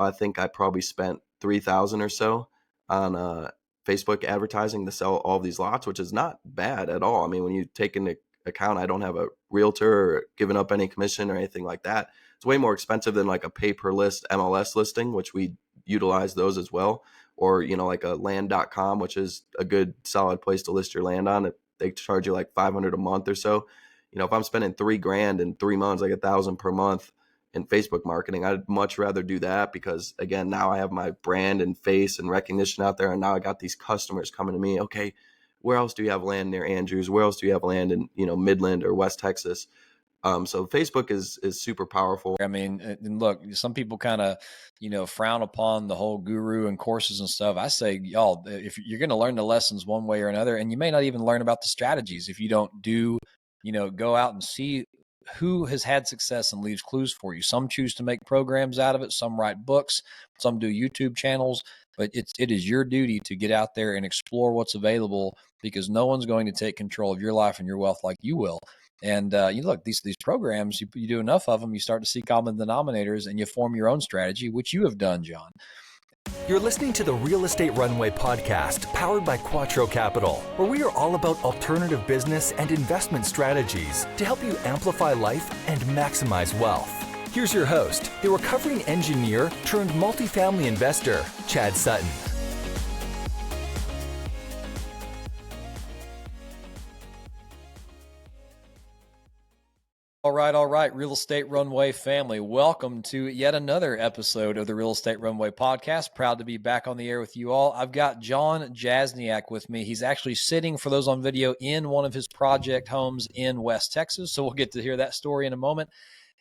I think I probably spent 3,000 or so on Facebook advertising to sell all these lots, which is not bad at all. I mean, when you take into account I don't have a realtor or giving up any commission or anything like that, it's way more expensive than like a pay per list MLS listing, which we utilize those as well. Or, like a land.com, which is a good solid place to list your land on. They charge you like $500 a month or so. If I'm spending $3,000 in 3 months, like $1,000 per month in Facebook marketing, I'd much rather do that because, again, now I have my brand and face and recognition out there. And now I got these customers coming to me. Okay, where else do you have land near Andrews? Where else do you have land in, Midland or West Texas? So Facebook is super powerful. I mean, and look, some people kind of, frown upon the whole guru and courses and stuff. I say, y'all, if you're going to learn the lessons one way or another, and you may not even learn about the strategies if you don't go out and see who has had success and leaves clues for you. Some choose to make programs out of it. Some write books. Some do YouTube channels. But it is your duty to get out there and explore what's available, because no one's going to take control of your life and your wealth like you will. And look, these programs, you do enough of them, you start to see common denominators, and you form your own strategy, which you have done, John. You're listening to the Real Estate Runway podcast, powered by QUATTRO Capital, where we are all about alternative business and investment strategies to help you amplify life and maximize wealth. Here's your host, the recovering engineer turned multifamily investor, Chad Sutton. All right, Real Estate Runway family. Welcome to yet another episode of the Real Estate Runway podcast. Proud to be back on the air with you all. I've got John Jasniak with me. He's actually sitting, for those on video, in one of his project homes in West Texas. So we'll get to hear that story in a moment.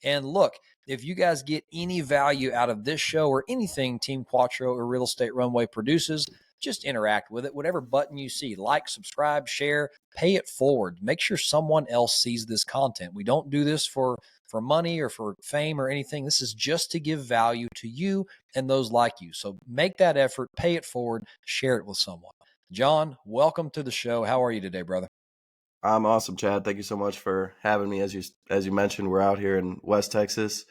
And look, if you guys get any value out of this show or anything Team QUATTRO or Real Estate Runway produces, just interact with it. Whatever button you see, like, subscribe, share, pay it forward. Make sure someone else sees this content. We don't do this for money or for fame or anything. This is just to give value to you and those like you. So make that effort, pay it forward, share it with someone. John, welcome to the show. How are you today, brother? I'm awesome, Chad. Thank you so much for having me. As you mentioned, we're out here in West Texas,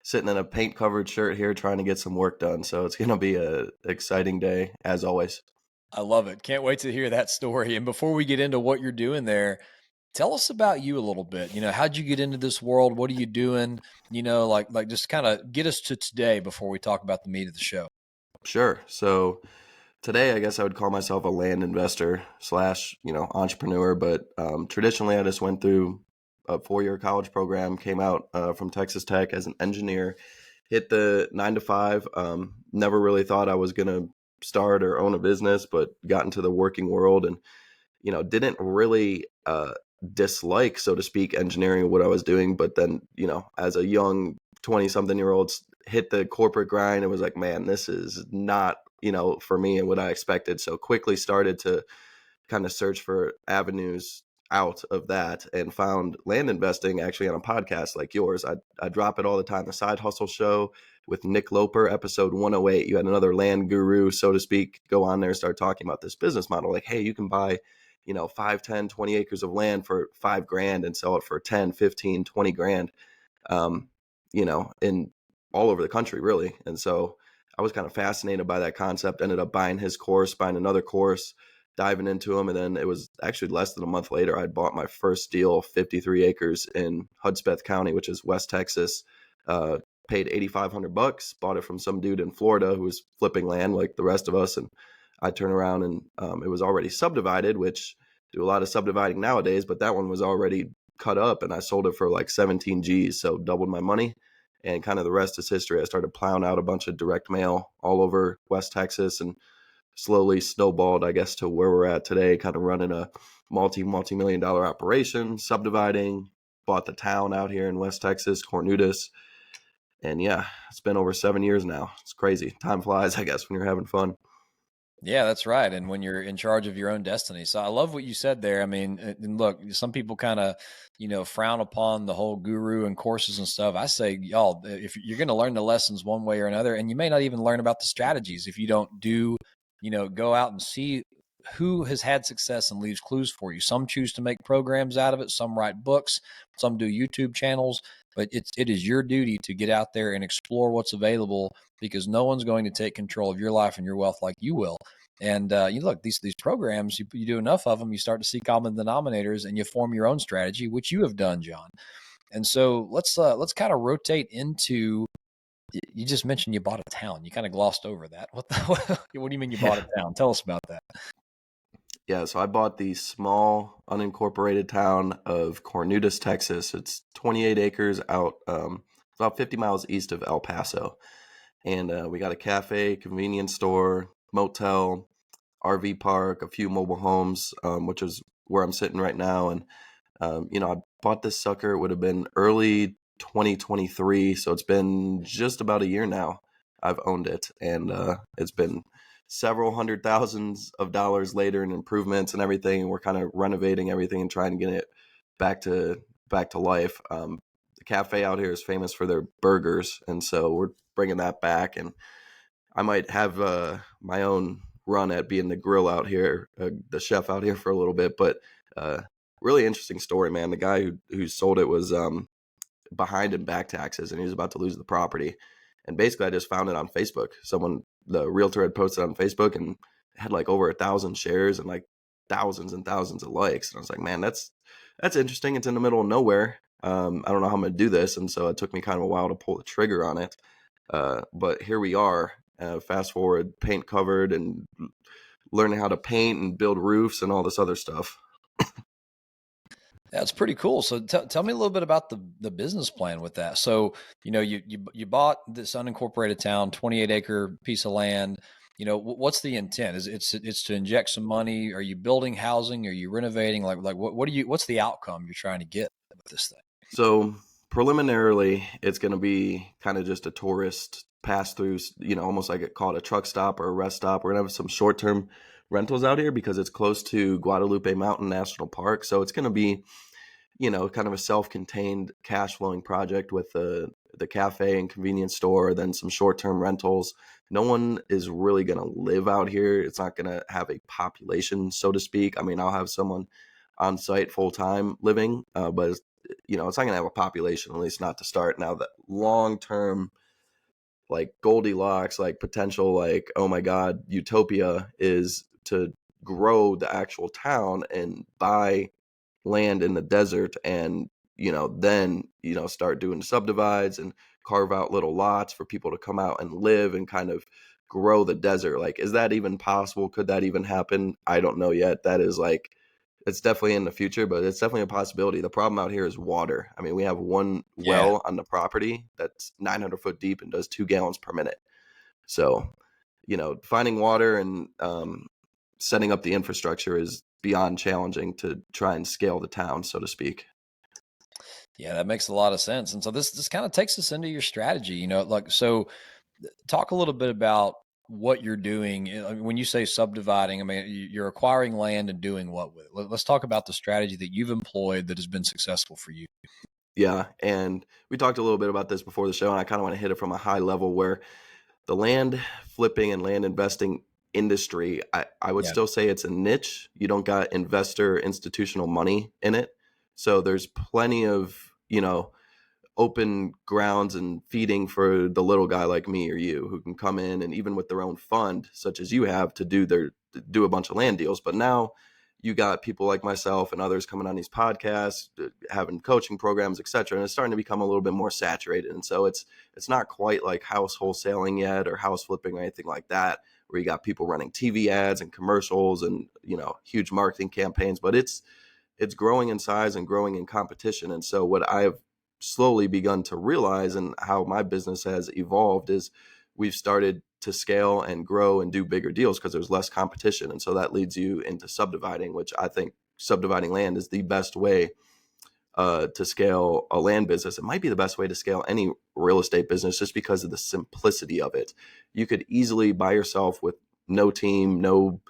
sitting in a paint-covered shirt here trying to get some work done. So it's going to be an exciting day, as always. I love it. Can't wait to hear that story. And before we get into what you're doing there, tell us about you a little bit. How'd you get into this world? What are you doing? Like just kind of get us to today before we talk about the meat of the show. Sure. So today, I guess I would call myself a land investor / entrepreneur. But traditionally, I just went through a 4-year college program, came out from Texas Tech as an engineer, hit the 9 to 5. Never really thought I was going to start or own a business, but got into the working world and, didn't really dislike, so to speak, engineering or what I was doing. But then, as a young 20-something-year-old, hit the corporate grind and was like, man, this is not, for me and what I expected. So quickly started to kind of search for avenues out of that and found land investing actually on a podcast like yours. I drop it all the time. The Side Hustle Show with Nick Loper, episode 108. You had another land guru, so to speak, go on there and start talking about this business model. Like, hey, you can buy, 5, 10, 20 acres of land for $5,000 and sell it for 10, 15, 20 grand, in all over the country, really. And so I was kind of fascinated by that concept, ended up buying his course, buying another course, diving into him. And then it was actually less than a month later, I bought my first deal, 53 acres in Hudspeth County, which is West Texas. Paid $8,500, bought it from some dude in Florida who was flipping land like the rest of us. And I turned around and it was already subdivided, which do a lot of subdividing nowadays, but that one was already cut up and I sold it for like 17 G's. So doubled my money, and kind of the rest is history. I started plowing out a bunch of direct mail all over West Texas and slowly snowballed, I guess, to where we're at today, kind of running a multi-million dollar operation, subdividing, bought the town out here in West Texas, Cornudas. And yeah, it's been over 7 years now. It's crazy. Time flies, I guess, when you're having fun. Yeah, that's right. And when you're in charge of your own destiny. So I love what you said there. I mean, and look, some people kind of, frown upon the whole guru and courses and stuff. I say, y'all, if you're going to learn the lessons one way or another, and you may not even learn about the strategies if you don't go out and see who has had success and leaves clues for you. Some choose to make programs out of it. Some write books. Some do YouTube channels. But it is your duty to get out there and explore what's available, because no one's going to take control of your life and your wealth like you will. And you look, these programs, you do enough of them, you start to see common denominators, and you form your own strategy, which you have done, John. And so let's kind of rotate into. You just mentioned you bought a town. You kind of glossed over that. What do you mean you bought a town? Tell us about that. Yeah, so I bought the small unincorporated town of Cornudas, Texas. It's 28 acres out, about 50 miles east of El Paso. And we got a cafe, convenience store, motel, RV park, a few mobile homes, which is where I'm sitting right now. And, I bought this sucker. It would have been early 2023. So it's been just about a year now I've owned it. And it's been several hundred thousands of dollars later in improvements and everything. And we're kind of renovating everything and trying to get it back to life. The cafe out here is famous for their burgers. And so we're bringing that back. And I might have my own run at being the grill out here, the chef out here for a little bit. But really interesting story, man. The guy who sold it was behind in back taxes, and he was about to lose the property. And basically, I just found it on Facebook. The realtor had posted on Facebook and had like over 1,000 shares and like thousands and thousands of likes. And I was like, man, that's interesting. It's in the middle of nowhere. I don't know how I'm going to do this. And so it took me kind of a while to pull the trigger on it. But here we are, fast forward, paint covered and learning how to paint and build roofs and all this other stuff. That's pretty cool. So tell me a little bit about the business plan with that. So, you bought this unincorporated town, 28 acre piece of land. What's the intent? It's to inject some money? Are you building housing? Are you renovating? What's the outcome you're trying to get with this thing? So preliminarily, it's going to be kind of just a tourist pass through, almost like it called a truck stop or a rest stop. We're going to have some short-term rentals out here because it's close to Guadalupe Mountain National Park. So it's going to be, kind of a self-contained cash flowing project with the cafe and convenience store, then some short-term rentals. No one is really going to live out here. It's not going to have a population, so to speak. I mean, I'll have someone on site full-time living, but it's not going to have a population, at least not to start. Now, the long-term, like Goldilocks, like potential, like, oh my God, utopia is to grow the actual town and buy land in the desert and, then, start doing subdivides and carve out little lots for people to come out and live and kind of grow the desert. Like, is that even possible? Could that even happen? I don't know yet. That is like, it's definitely in the future, but it's definitely a possibility. The problem out here is water. I mean, we have one well on the property that's 900 foot deep and does 2 gallons per minute. So, finding water and setting up the infrastructure is beyond challenging to try and scale the town, so to speak. Yeah, that makes a lot of sense. And so this kind of takes us into your strategy, so talk a little bit about what you're doing. When you say subdividing, I mean, you're acquiring land and doing what with it? Let's talk about the strategy that you've employed that has been successful for you. Yeah. And we talked a little bit about this before the show, and I kind of want to hit it from a high level where the land flipping and land investing industry, I would still say it's a niche. You don't got investor institutional money in it. So there's plenty of, open grounds and feeding for the little guy like me or you who can come in and even with their own fund, such as you have, to do a bunch of land deals. But now you got people like myself and others coming on these podcasts, having coaching programs, et cetera. And it's starting to become a little bit more saturated. And so it's not quite like house wholesaling yet or house flipping or anything like that, where you got people running TV ads and commercials and, huge marketing campaigns, but it's growing in size and growing in competition. And so what I've slowly begun to realize and how my business has evolved is we've started to scale and grow and do bigger deals because there's less competition. And so that leads you into subdividing, which I think subdividing land is the best way to scale a land business. It might be the best way to scale any real estate business just because of the simplicity of it. You could easily by yourself with no team, no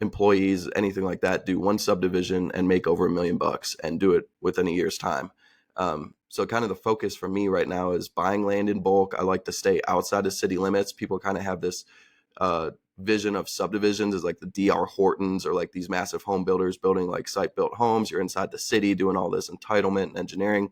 employees, anything like that, do one subdivision and make over $1 million and do it within a year's time. So kind of the focus for me right now is buying land in bulk. I like to stay outside of city limits. People kind of have this vision of subdivisions as like the D.R. Hortons or like these massive home builders building like site built homes. You're inside the city doing all this entitlement and engineering.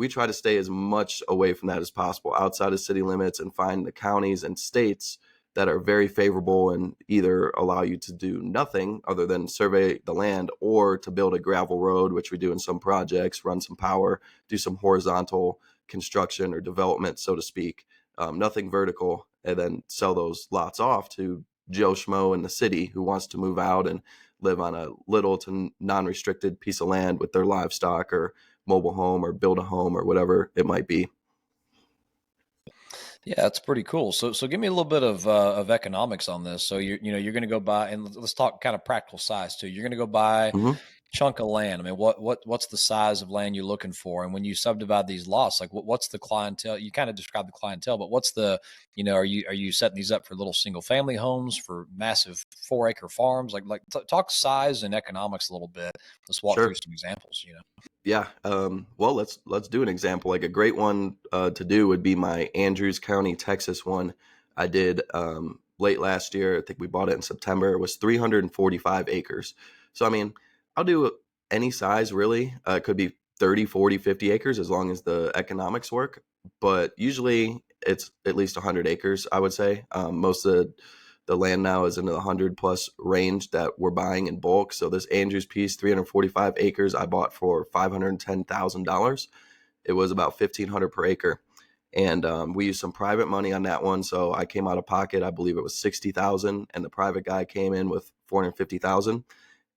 we try to stay as much away from that as possible, outside of city limits, and find the counties and states that are very favorable and either allow you to do nothing other than survey the land, or to build a gravel road, which we do in some projects, run some power, do some horizontal construction or development, so to speak, nothing vertical, and then sell those lots off to Joe Schmo in the city who wants to move out and live on a little to non-restricted piece of land with their livestock or mobile home or build a home or whatever it might be. Yeah, that's pretty cool. So give me a little bit of economics on this. So you're going to go buy, and let's talk kind of practical size too. You're going to go buy Mm-hmm. chunk of land. I mean, what's the size of land you're looking for? And when you subdivide these lots, like what's the clientele? You kind of describe the clientele, but what's the, are you setting these up for little single family homes, for massive 4-acre farms? Talk size and economics a little bit. Let's walk through Sure. some examples. Yeah. Well, let's do an example. Like a great one to do would be my Andrews County, Texas one. I did late last year. I think we bought it in September. It was 345 acres. So, I mean, I'll do any size really. It could be 30, 40, 50 acres as long as the economics work. But usually it's at least 100 acres, I would say. Most of the land now is in the 100 plus range that we're buying in bulk. So this Andrews piece, 345 acres, I bought for $510,000. It was about $1,500 per acre. And we used some private money on that one. So I came out of pocket, I believe it was $60,000, and the private guy came in with $450,000.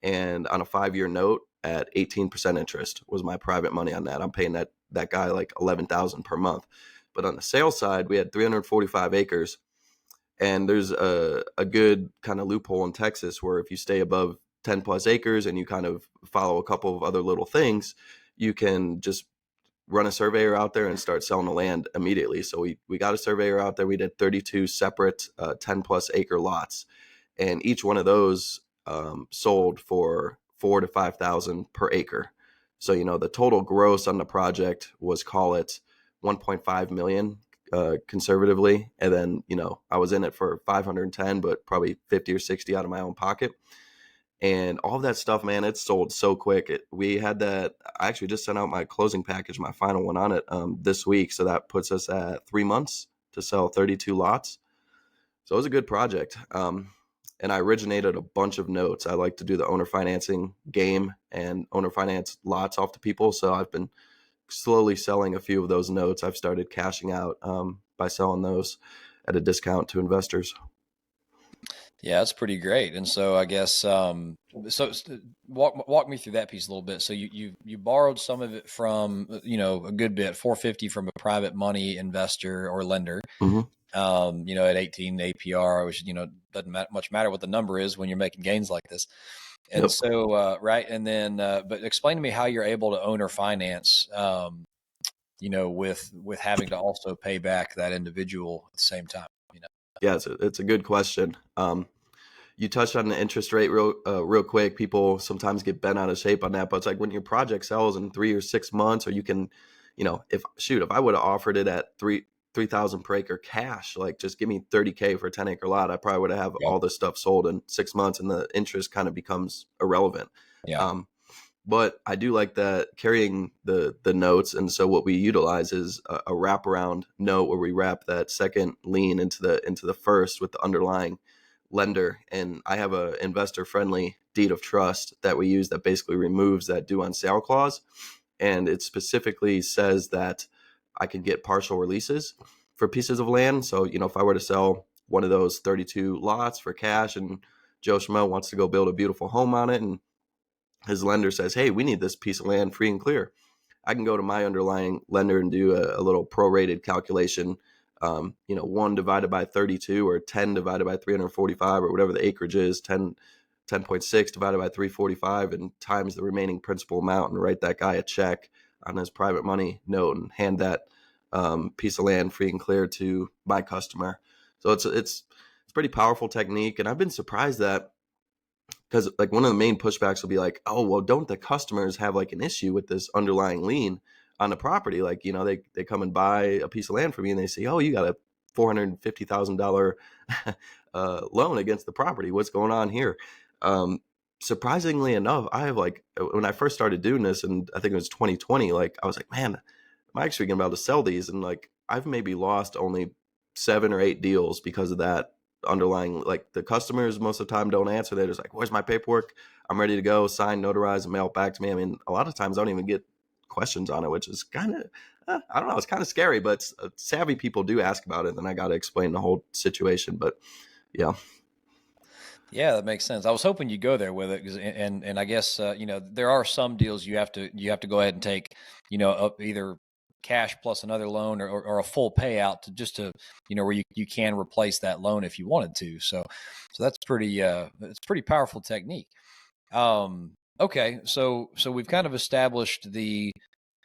And on a 5-year note at 18% interest was my private money on that. I'm paying that guy like $11,000 per month. But on the sales side, we had 345 acres. And there's a good kind of loophole in Texas where if you stay above 10 plus acres and you kind of follow a couple of other little things, you can just run a surveyor out there and start selling the land immediately. So we got a surveyor out there. We did 32 separate 10 plus acre lots. And each one of those sold for $4,000 to $5,000 per acre. So, the total gross on the project was, call it 1.5 million. Conservatively, and then I was in it for 510, but probably 50 or 60 out of my own pocket. And all of that stuff, man, it sold so quick. We had that. I actually just sent out my closing package, my final one on it, this week. So that puts us at 3 months to sell 32 lots. So it was a good project. And I originated a bunch of notes. I like to do the owner financing game and owner finance lots off to people. So I've been slowly selling a few of those notes. I've started cashing out by selling those at a discount to investors. Yeah, that's pretty great. And so I guess walk me through that piece a little bit. So you borrowed some of it from a good bit, 450 from a private money investor or lender. Mm-hmm. At 18 APR, which doesn't much matter what the number is when you're making gains like this. And Yep. so right, and then but explain to me how you're able to owner finance. With having to also pay back that individual at the same time. Yeah, it's a good question. You touched on the interest rate real quick. People sometimes get bent out of shape on that, but it's like when your project sells in 3 or 6 months, or you can, if I would have offered it at 3,000 per acre cash, like just give me 30K for a 10-acre lot, I probably would have all this stuff sold in 6 months, and the interest kind of becomes irrelevant. Yeah. But I do like that carrying the notes. And so what we utilize is a wraparound note where we wrap that second lien into the first with the underlying lender. And I have a investor friendly deed of trust that we use that basically removes that due on sale clause. And it specifically says that I can get partial releases for pieces of land. So, if I were to sell one of those 32 lots for cash and Joe Schmo wants to go build a beautiful home on it, and his lender says, hey, we need this piece of land free and clear, I can go to my underlying lender and do a little prorated calculation, 1 divided by 32 or 10 divided by 345 or whatever the acreage is, 10.6 divided by 345 and times the remaining principal amount, and write that guy a check on his private money note and hand that piece of land free and clear to my customer. So it's a pretty powerful technique. And I've been surprised that, because like one of the main pushbacks will be like, oh, well, don't the customers have like an issue with this underlying lien on the property? Like, they come and buy a piece of land from me and they say, oh, you got a $450,000 loan against the property. What's going on here? Surprisingly enough, I have when I first started doing this, and I think it was 2020, I was like, man, Mike's freaking about to sell these, and like I've maybe lost only 7 or 8 deals because of that underlying. Like the customers most of the time don't answer. They're just like, "Where's my paperwork? I'm ready to go, sign, notarize, and mail it back to me." I mean, a lot of times I don't even get questions on it, which is kind of I don't know, it's kind of scary, but savvy people do ask about it, and I got to explain the whole situation. But yeah. Yeah, that makes sense. I was hoping you'd go there with it, and I guess there are some deals you have to go ahead and take, either cash plus another loan or a full payout to where you can replace that loan if you wanted to. So that's it's pretty powerful technique. Okay, so we've kind of established the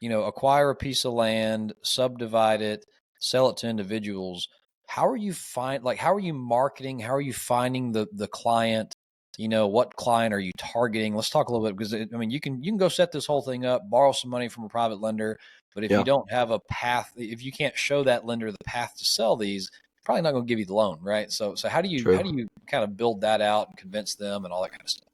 acquire a piece of land, subdivide it, sell it to individuals. How are you how are you marketing? How are you finding the client? What client are you targeting? Let's talk a little bit, because you can go set this whole thing up, borrow some money from a private lender, but if you Yeah. don't have a path, if you can't show that lender the path to sell these, probably not going to give you the loan, right? So how do you True. kind of build that out and convince them and all that kind of stuff?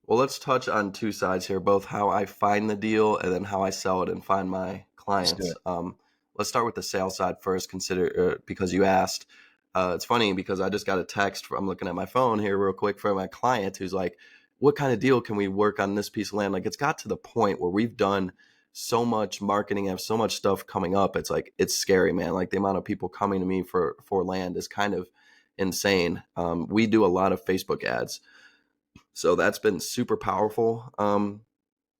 Well, let's touch on 2 sides here, both how I find the deal and then how I sell it and find my Let's do clients. it. Let's start with the sales side first, because you asked. It's funny because I just got a text I'm looking at my phone here real quick from my client who's like, "What kind of deal can we work on this piece of land?" Like, it's got to the point where we've done so much marketing, have so much stuff coming up. It's like, it's scary, man. Like the amount of people coming to me for land is kind of insane. We do a lot of Facebook ads. So that's been super powerful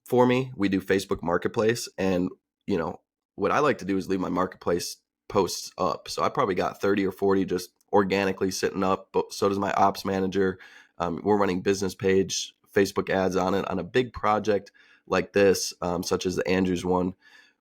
for me. We do Facebook Marketplace, and you know what I like to do is leave my Marketplace posts up. So I probably got 30 or 40 just organically sitting up. But so does my ops manager. We're running business page Facebook ads on it. On a big project like this, such as the Andrews one,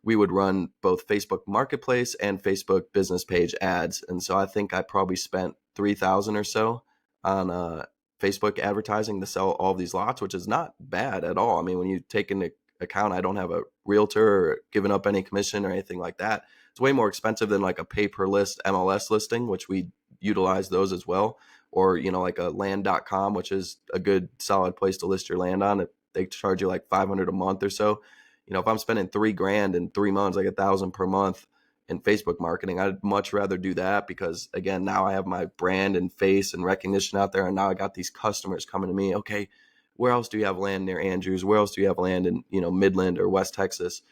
we would run both Facebook Marketplace and Facebook business page ads. And so I think I probably spent 3,000 or so on Facebook advertising to sell all of these lots, which is not bad at all. I mean, when you take into account I don't have a realtor or giving up any commission or anything like that, it's way more expensive than like a pay per list MLS listing, which we utilize those as well. Or, like a land.com, which is a good solid place to list your land on. They charge you like 500 a month or so. If I'm spending $3,000 in 3 months, like 1,000 per month in Facebook marketing, I'd much rather do that because, again, now I have my brand and face and recognition out there, and now I got these customers coming to me. Okay, where else do you have land near Andrews? Where else do you have land in Midland or West Texas?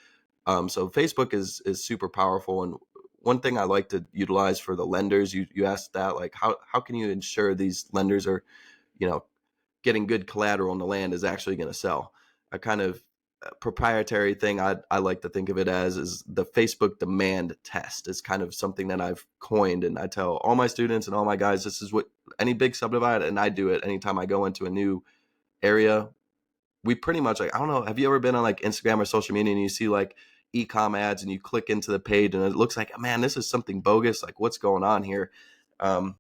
So Facebook is super powerful, and one thing I like to utilize for the lenders, you asked that, like how can you ensure these lenders are getting good collateral and the land is actually going to sell? A kind of proprietary thing I like to think of it as is the Facebook demand test. Is kind of something that I've coined, and I tell all my students and all my guys, this is what any big subdivide, and I do it anytime I go into a new area. We pretty much, like, I don't know, have you ever been on like Instagram or social media and you see like e-com ads and you click into the page and it looks like, man, this is something bogus, like what's going on here? That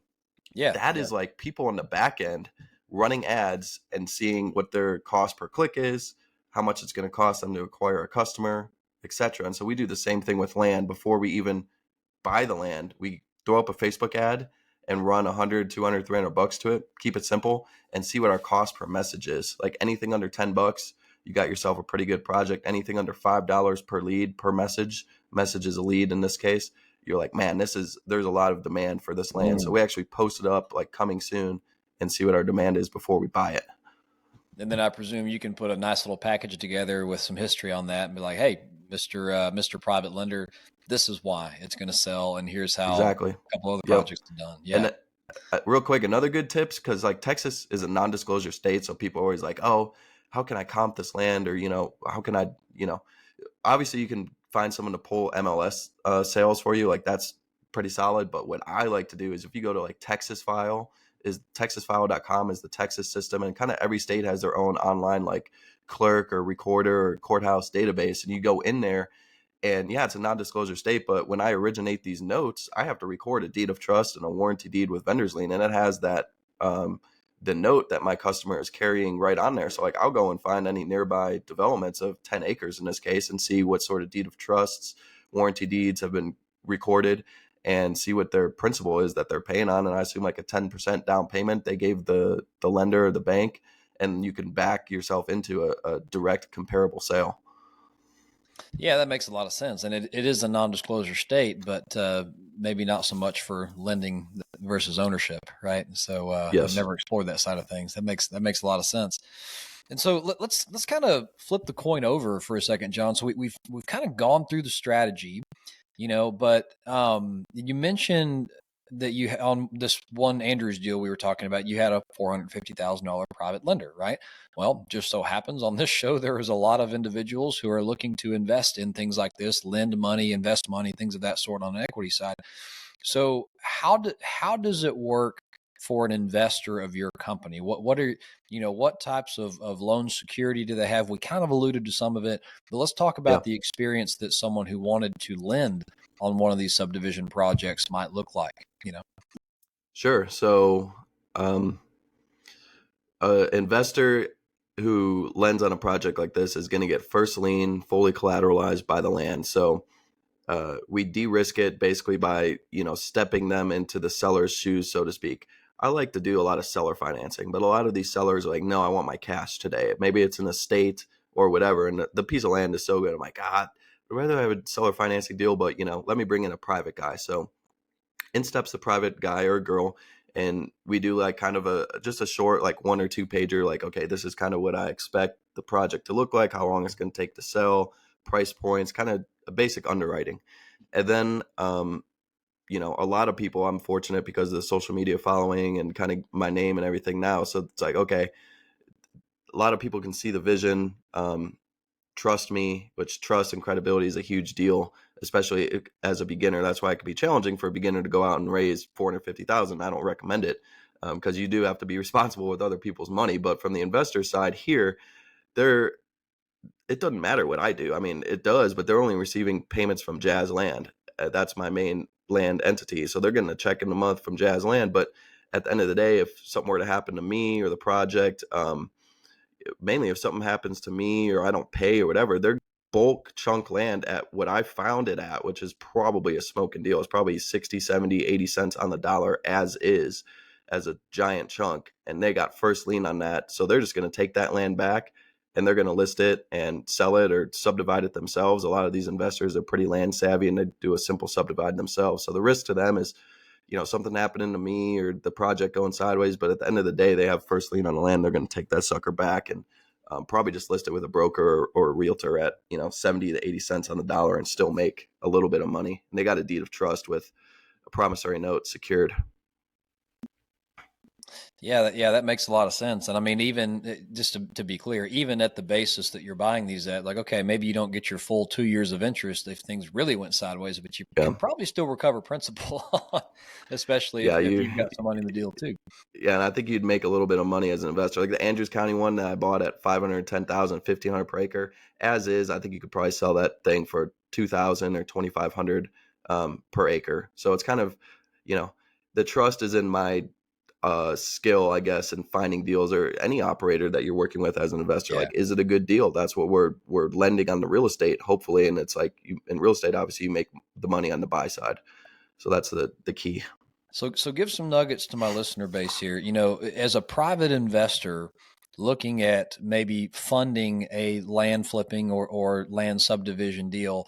Yeah. is like people on the back end running ads and seeing what their cost per click is, how much it's going to cost them to acquire a customer, etc. And so we do the same thing with land. Before we even buy the land, we throw up a Facebook ad and run 100, 200, 300 bucks to it, keep it simple, and see what our cost per message is. Like anything under 10 bucks, you got yourself a pretty good project. Anything under $5 per lead per message is a lead in this case, you're like, man, there's a lot of demand for this land. So we actually post it up like coming soon and see what our demand is before we buy it. And then I presume you can put a nice little package together with some history on that and be like, hey, Mr. Private Lender, this is why it's going to sell, and here's how Exactly. a couple other Yep. projects are done. Yeah. And real quick, another good tips, because like Texas is a non-disclosure state, so people are always like, oh, how can I comp this land, or how can I, obviously you can find someone to pull MLS sales for you, like that's pretty solid. But what I like to do is if you go to like texasfile.com is the Texas system, and kind of every state has their own online like clerk or recorder or courthouse database, and you go in there. And yeah, it's a non-disclosure state, but when I originate these notes, I have to record a deed of trust and a warranty deed with vendor's lien, and it has that the note that my customer is carrying right on there. So like I'll go and find any nearby developments of 10 acres in this case and see what sort of deed of trusts, warranty deeds have been recorded, and see what their principal is that they're paying on. And I assume like a 10% down payment they gave the lender or the bank, and you can back yourself into a direct comparable sale. Yeah, that makes a lot of sense. And it is a non-disclosure state, but maybe not so much for lending versus ownership, right? So I've Yes. never explored that side of things. That makes a lot of sense. And so let's kind of flip the coin over for a second, John. So we've kind of gone through the strategy, but you mentioned that you on this one Andrews deal we were talking about, you had a $450,000 private lender, right? Well, just so happens on this show there is a lot of individuals who are looking to invest in things like this, lend money, invest money, things of that sort on the equity side. So how does it work for an investor of your company? What are what types of loan security do they have? We kind of alluded to some of it, but let's talk Yeah. about the experience that someone who wanted to lend on one of these subdivision projects might look like. Sure. So, an investor who lends on a project like this is going to get first lien, fully collateralized by the land. So, we de-risk it basically by stepping them into the seller's shoes, so to speak. I like to do a lot of seller financing, but a lot of these sellers are like, no, I want my cash today. Maybe it's an estate or whatever, and the piece of land is so good. I'm like, God, I'd rather have a seller financing deal, but let me bring in a private guy. So in steps the private guy or girl, and we do like kind of just a short like 1 or 2 pager, like, okay, this is kind of what I expect the project to look like, how long it's going to take to sell, price points, kind of a basic underwriting. And then a lot of people, I'm fortunate because of the social media following and kind of my name and everything now, so it's like, okay, a lot of people can see the vision, trust me, which trust and credibility is a huge deal, especially as a beginner. That's why it can be challenging for a beginner to go out and raise 450,000. I don't recommend it, because you do have to be responsible with other people's money. But from the investor side here, they're it doesn't matter what I do. I mean, it does, but they're only receiving payments from Jazz Land. That's my main land entity, so they're getting a check in the month from Jazz Land. But at the end of the day, if something were to happen to me or the project, mainly if something happens to me or I don't pay or whatever, they're bulk chunk land at what I found it at, which is probably a smoking deal. It's probably 60, 70, 80 cents on the dollar as is, as a giant chunk. And they got first lien on that. So they're just going to take that land back and they're going to list it and sell it or subdivide it themselves. A lot of these investors are pretty land savvy and they do a simple subdivide themselves. So the risk to them is, something happening to me or the project going sideways. But at the end of the day, they have first lien on the land. They're going to take that sucker back and probably just list it with a broker or a realtor at 70 to 80 cents on the dollar and still make a little bit of money. And they got a deed of trust with a promissory note secured. Yeah, that makes a lot of sense. And I mean, even just to be clear, even at the basis that you're buying these at, like, okay, maybe you don't get your full 2 years of interest if things really went sideways, but you Yeah. can probably still recover principal, especially Yeah, if you've got some money in the deal too. Yeah, and I think you'd make a little bit of money as an investor. Like the Andrews County one that I bought at 510,000, 1,500 per acre. As is, I think you could probably sell that thing for 2,000 or 2,500 per acre. So it's kind of, the trust is in my skill, I guess, in finding deals, or any operator that you're working with as an investor. Yeah. Like, is it a good deal? That's what we're lending on the real estate, hopefully. And it's like in real estate, obviously, you make the money on the buy side. So that's the key. So give some nuggets to my listener base here. As a private investor looking at maybe funding a land flipping or land subdivision deal,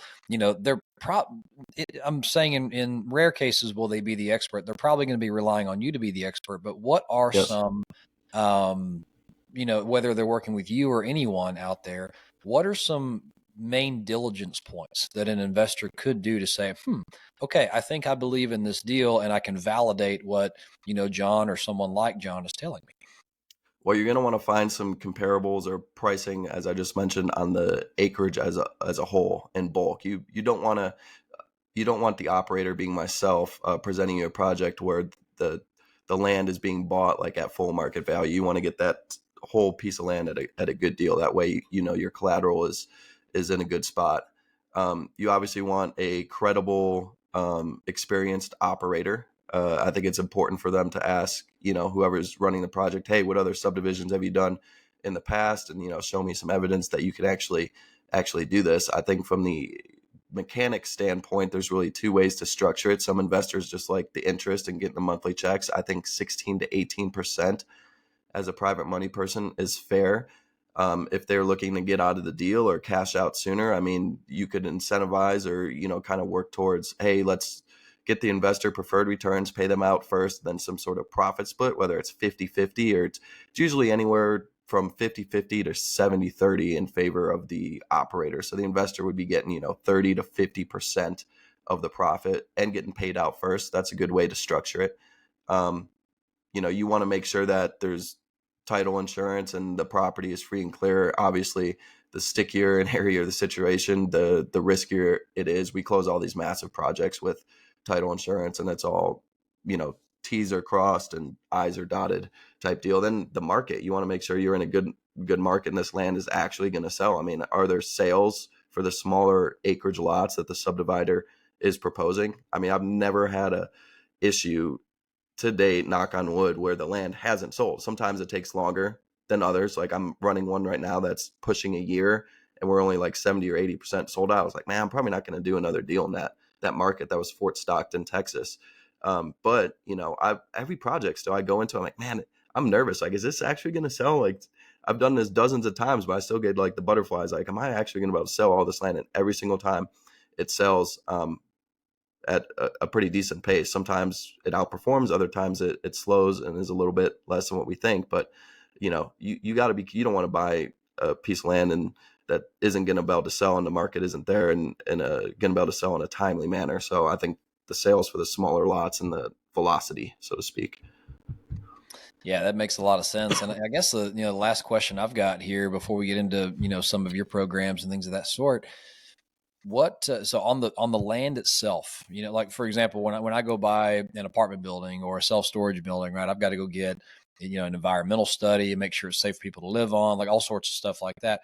I'm saying in rare cases, will they be the expert? They're probably going to be relying on you to be the expert, but what are Yes. some, whether they're working with you or anyone out there, what are some main diligence points that an investor could do to say, okay, I think I believe in this deal and I can validate what, John or someone like John is telling me? Well, you're going to want to find some comparables or pricing, as I just mentioned, on the acreage as a whole in bulk. You don't want the operator, being myself, presenting you a project where the land is being bought like at full market value. You want to get that whole piece of land at a good deal. That way, your collateral is in a good spot. You obviously want a credible, experienced operator. I think it's important for them to ask, whoever's running the project, hey, what other subdivisions have you done in the past? And, show me some evidence that you can actually do this. I think from the mechanic standpoint, there's really two ways to structure it. Some investors just like the interest and getting the monthly checks. I think 16 to 18% as a private money person is fair. If they're looking to get out of the deal or cash out sooner, I mean, you could incentivize or, kind of work towards, hey, let's get the investor preferred returns, pay them out first, then some sort of profit split, whether it's 50-50 or it's usually anywhere from 50-50 to 70-30 in favor of the operator. So the investor would be getting, 30 to 50% of the profit and getting paid out first. That's a good way to structure it. You want to make sure that there's title insurance and the property is free and clear. Obviously, the stickier and hairier the situation, the riskier it is. We close all these massive projects with title insurance, and it's all, T's are crossed and I's are dotted type deal. Then the market, you want to make sure you're in a good market and this land is actually going to sell. I mean, are there sales for the smaller acreage lots that the subdivider is proposing? I mean, I've never had a issue to date, knock on wood, where the land hasn't sold. Sometimes it takes longer than others. Like I'm running one right now that's pushing a year and we're only like 70 or 80% sold out. I was like, man, I'm probably not going to do another deal in that market. That was Fort Stockton, Texas. But every project still I go into, I'm like, man, I'm nervous. Like, is this actually going to sell? Like, I've done this dozens of times, but I still get like the butterflies. Like, am I actually going to be able to sell all this land? And every single time it sells, at a pretty decent pace. Sometimes it outperforms, other times it slows and is a little bit less than what we think. But you got to be, you don't want to buy a piece of land and that isn't going to be able to sell and the market isn't there and going to be able to sell in a timely manner. So I think the sales for the smaller lots and the velocity, so to speak. Yeah, that makes a lot of sense. And I guess the last question I've got here before we get into some of your programs and things of that sort. What so on the land itself, like for example, when I go buy an apartment building or a self-storage building, right, I've got to go get an environmental study and make sure it's safe for people to live on, like all sorts of stuff like that.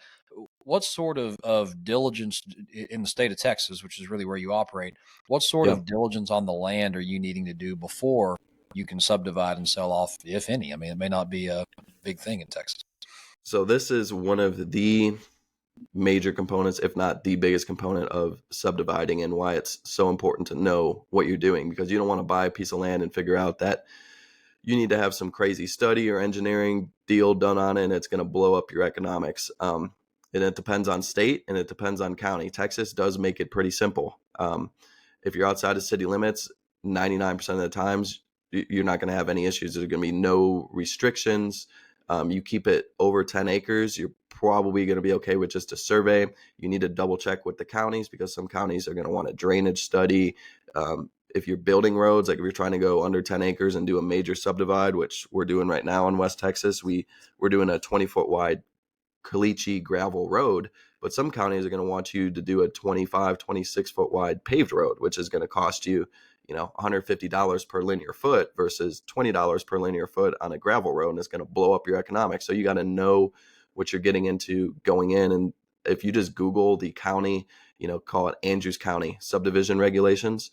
What sort of diligence in the state of Texas, which is really where you operate, what sort of diligence on the land are you needing to do before you can subdivide and sell off, if any? I mean, it may not be a big thing in Texas. So this is one of the major components, if not the biggest component of subdividing, and why it's so important to know what you're doing, because you don't want to buy a piece of land and figure out that you need to have some crazy study or engineering deal done on it and it's going to blow up your economics. And it depends on state and it depends on county. Texas does make it pretty simple. If you're outside of city limits, 99% of the times you're not going to have any issues. There's going to be no restrictions. You keep it over 10 acres, you're probably going to be okay with just a survey. You need to double check with the counties because some counties are going to want a drainage study. If you're building roads, like if you're trying to go under 10 acres and do a major subdivide, which we're doing right now in West Texas, we're doing a 20-foot wide caliche gravel road, but some counties are going to want you to do a 25, 26-foot wide paved road, which is going to cost you, $150 per linear foot versus $20 per linear foot on a gravel road, and it's going to blow up your economics. So you got to know what you're getting into going in. And if you just Google the county, call it Andrews County subdivision regulations,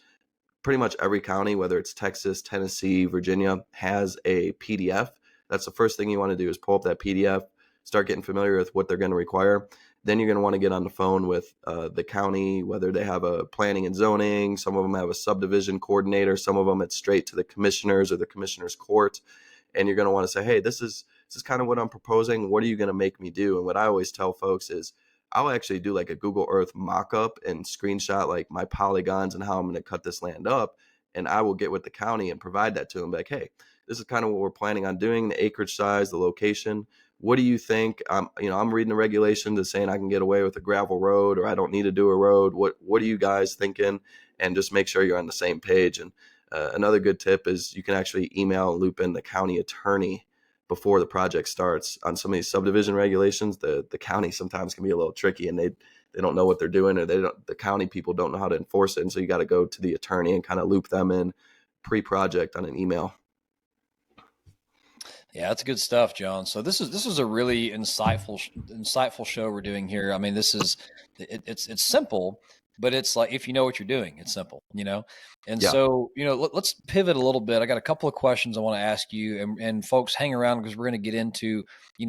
pretty much every county, whether it's Texas, Tennessee, Virginia, has a PDF. That's the first thing you want to do is pull up that PDF, start getting familiar with what they're going to require. Then you're going to want to get on the phone with the county, whether they have a planning and zoning. Some of them have a subdivision coordinator. Some of them it's straight to the commissioners or the commissioner's court. And you're going to want to say, hey, this is kind of what I'm proposing. What are you going to make me do? And what I always tell folks is I'll actually do like a Google Earth mock-up and screenshot like my polygons and how I'm going to cut this land up. And I will get with the county and provide that to them. Like, hey, this is kind of what we're planning on doing, the acreage size, the location. What do you think? I'm reading the regulations that's saying I can get away with a gravel road or I don't need to do a road. What are you guys thinking? And just make sure you're on the same page. And another good tip is you can actually email and loop in the county attorney before the project starts. On some of these subdivision regulations, the county sometimes can be a little tricky and they don't know what they're doing, or the county people don't know how to enforce it. And so you got to go to the attorney and kind of loop them in pre-project on an email. Yeah, that's good stuff, John. So this is a really insightful show we're doing here. I mean, it's simple, but it's like, if you know what you're doing, it's simple, And Yeah. so, let's pivot a little bit. I got a couple of questions I want to ask you, and folks, hang around because we're going to get into,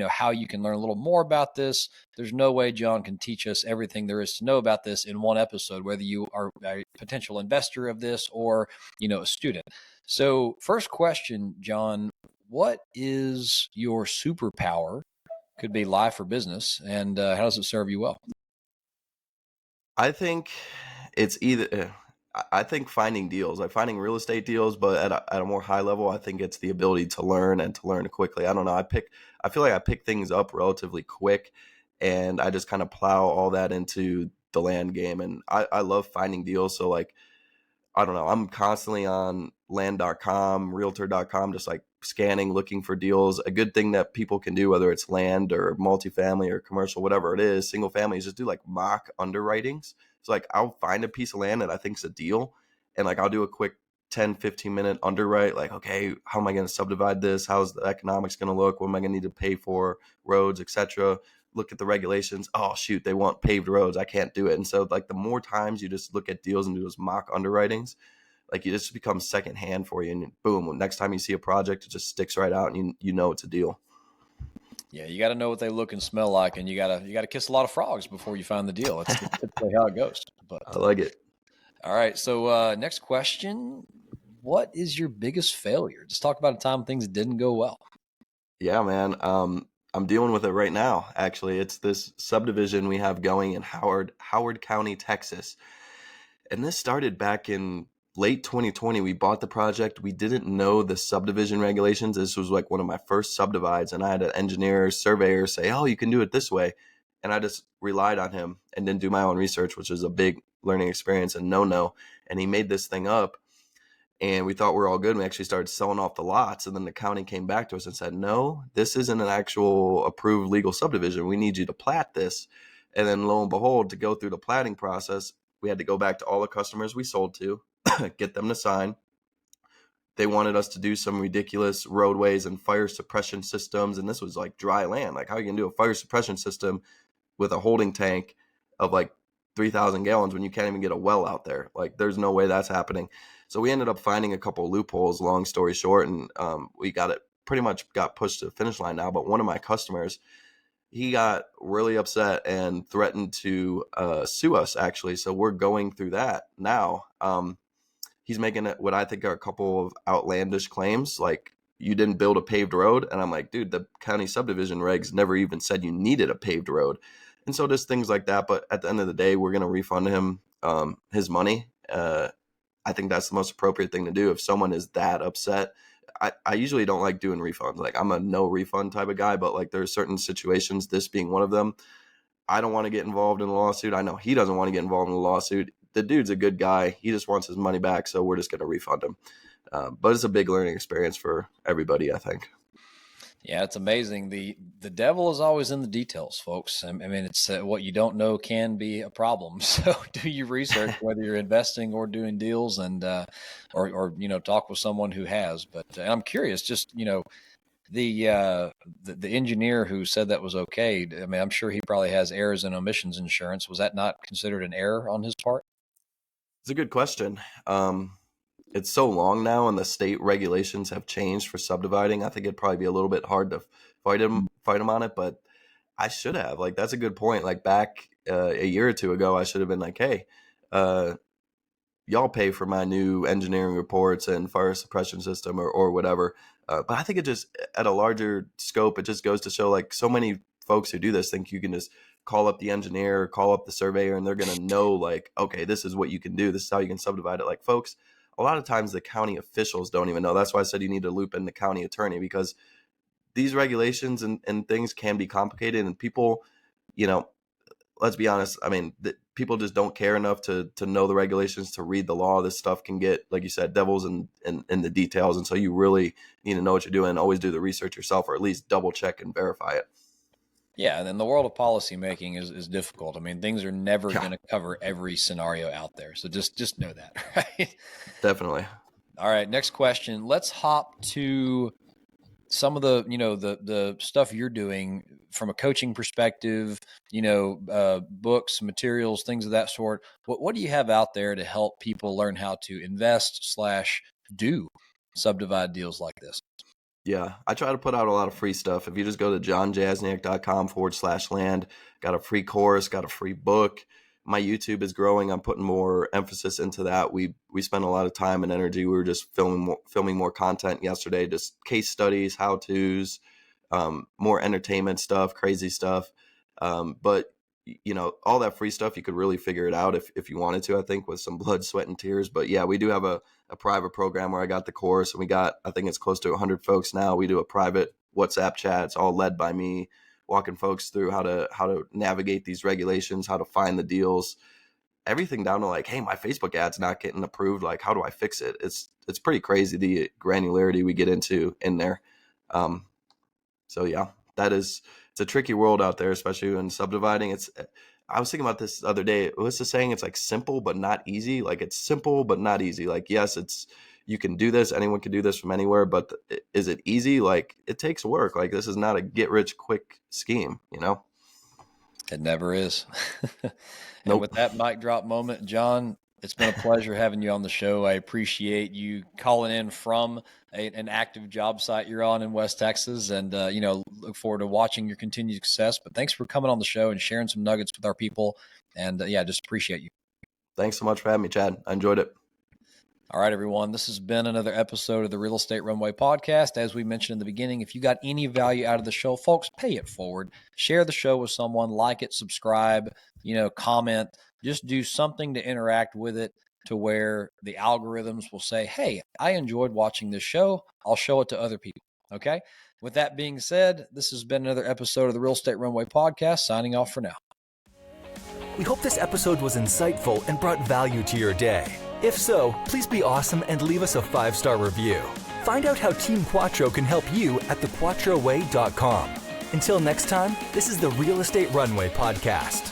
how you can learn a little more about this. There's no way John can teach us everything there is to know about this in one episode, whether you are a potential investor of this or, a student. So first question, John, what is your superpower could be life or business, and how does it serve you well? I think it's either. I think finding deals, like finding real estate deals, but at a more high level, I think it's the ability to learn and to learn quickly. I don't know. I feel like I pick things up relatively quick, and I just kind of plow all that into the land game. And I love finding deals. So like, I don't know. I'm constantly on land.com, realtor.com, just like scanning, looking for deals. A good thing that people can do, whether it's land or multifamily or commercial, whatever it is, single family, is just do like mock underwritings. So like I'll find a piece of land that I think's a deal, and like I'll do a quick 10-15 minute underwrite, like, okay, how am I going to subdivide this? How's the economics going to look? What am I going to need to pay for roads, etc.? Look at the regulations. Oh shoot, they want paved roads. I can't do it. And so like the more times you just look at deals and do those mock underwritings, like it just becomes secondhand for you. And boom, next time you see a project, it just sticks right out, and you know it's a deal. Yeah, you got to know what they look and smell like, and you got to kiss a lot of frogs before you find the deal. It's typically how it goes. But I like it. All right. So next question: what is your biggest failure? Just talk about a time things didn't go well. Yeah, man. I'm dealing with it right now. Actually, it's this subdivision we have going in Howard County, Texas. And this started back in late 2020. We bought the project. We didn't know the subdivision regulations. This was like one of my first subdivides, and I had an engineer, surveyor say, "Oh, you can do it this way." And I just relied on him and didn't do my own research, which is a big learning experience and no. And he made this thing up, and we thought we were all good. We actually started selling off the lots, and then the county came back to us and said, "No, this isn't an actual approved legal subdivision. We need you to plat this." And then lo and behold, to go through the platting process, we had to go back to all the customers we sold to, get them to sign. They wanted us to do some ridiculous roadways and fire suppression systems, and this was like dry land. Like, how are you gonna do a fire suppression system with a holding tank of like 3,000 gallons when you can't even get a well out there? Like, there's no way that's happening. So we ended up finding a couple of loopholes, long story short, and we pretty much got pushed to the finish line now. But one of my customers, he got really upset and threatened to sue us, actually. So we're going through that now. He's making what I think are a couple of outlandish claims, like, you didn't build a paved road. And I'm like, dude, the county subdivision regs never even said you needed a paved road. And so there's things like that. But at the end of the day, we're going to refund him his money. I think that's the most appropriate thing to do. If someone is that upset, I usually don't like doing refunds. Like, I'm a no refund type of guy, but like there are certain situations, this being one of them, I don't want to get involved in a lawsuit. I know he doesn't want to get involved in a lawsuit. The dude's a good guy. He just wants his money back. So we're just going to refund him. But it's a big learning experience for everybody, I think. Yeah, it's amazing. The devil is always in the details, folks. I mean, it's what you don't know can be a problem. So do your research, whether you're investing or doing deals, and or talk with someone who has. But I'm curious, just the engineer who said that was okay. I mean, I'm sure he probably has errors and omissions insurance. Was that not considered an error on his part? It's a good question. It's so long now, and the state regulations have changed for subdividing. I think it'd probably be a little bit hard to fight him on it, but I should have. Like, that's a good point. Like, back a year or two ago, I should have been like, hey, y'all pay for my new engineering reports and fire suppression system or whatever. But I think it just, at a larger scope, it just goes to show, like, so many folks who do this think you can just call up the engineer, call up the surveyor, and they're going to know, like, okay, this is what you can do. This is how you can subdivide it. Like, folks, a lot of times the county officials don't even know. That's why I said you need to loop in the county attorney, because these regulations and things can be complicated, and people, let's be honest. I mean, people just don't care enough to know the regulations, to read the law. This stuff can get, like you said, devils in the details. And so you really need to know what you're doing and always do the research yourself, or at least double check and verify it. Yeah, and then the world of policymaking is difficult. I mean, things are never going to cover every scenario out there. So just know that, right? Definitely. All right, next question. Let's hop to some of the, the stuff you're doing from a coaching perspective, books, materials, things of that sort. What do you have out there to help people learn how to invest / do subdivide deals like this? Yeah, I try to put out a lot of free stuff. If you just go to johnjasniak.com/land, got a free course, got a free book. My YouTube is growing. I'm putting more emphasis into that. We spend a lot of time and energy. We were just filming more content yesterday, just case studies, how-tos, more entertainment stuff, crazy stuff. But all that free stuff, you could really figure it out if you wanted to, I think, with some blood, sweat, and tears. But yeah, we do have a private program where I got the course, and I think it's close to 100 folks now. We do a private WhatsApp chat. It's all led by me, walking folks through how to navigate these regulations, how to find the deals, everything down to like, hey, my Facebook ad's not getting approved. Like, how do I fix it? It's pretty crazy, the granularity we get into in there. So yeah, it's a tricky world out there, especially in subdividing. I was thinking about this the other day. What's the saying? It's like simple but not easy. Like, it's simple but not easy. Like, yes, you can do this. Anyone can do this from anywhere. But is it easy? Like, it takes work. Like, this is not a get rich quick scheme. It never is. And Nope. with that mic drop moment, John, it's been a pleasure having you on the show. I appreciate you calling in from an active job site you're on in West Texas, and look forward to watching your continued success. But thanks for coming on the show and sharing some nuggets with our people. And just appreciate you. Thanks so much for having me, Chad. I enjoyed it. All right, everyone. This has been another episode of the Real Estate Runway Podcast. As we mentioned in the beginning, if you got any value out of the show, folks, pay it forward. Share the show with someone, like it, subscribe, comment. Just do something to interact with it to where the algorithms will say, hey, I enjoyed watching this show. I'll show it to other people. Okay? With that being said, this has been another episode of the Real Estate Runway Podcast. Signing off for now. We hope this episode was insightful and brought value to your day. If so, please be awesome and leave us a 5-star review. Find out how Team Quattro can help you at thequattroway.com. Until next time, this is the Real Estate Runway Podcast.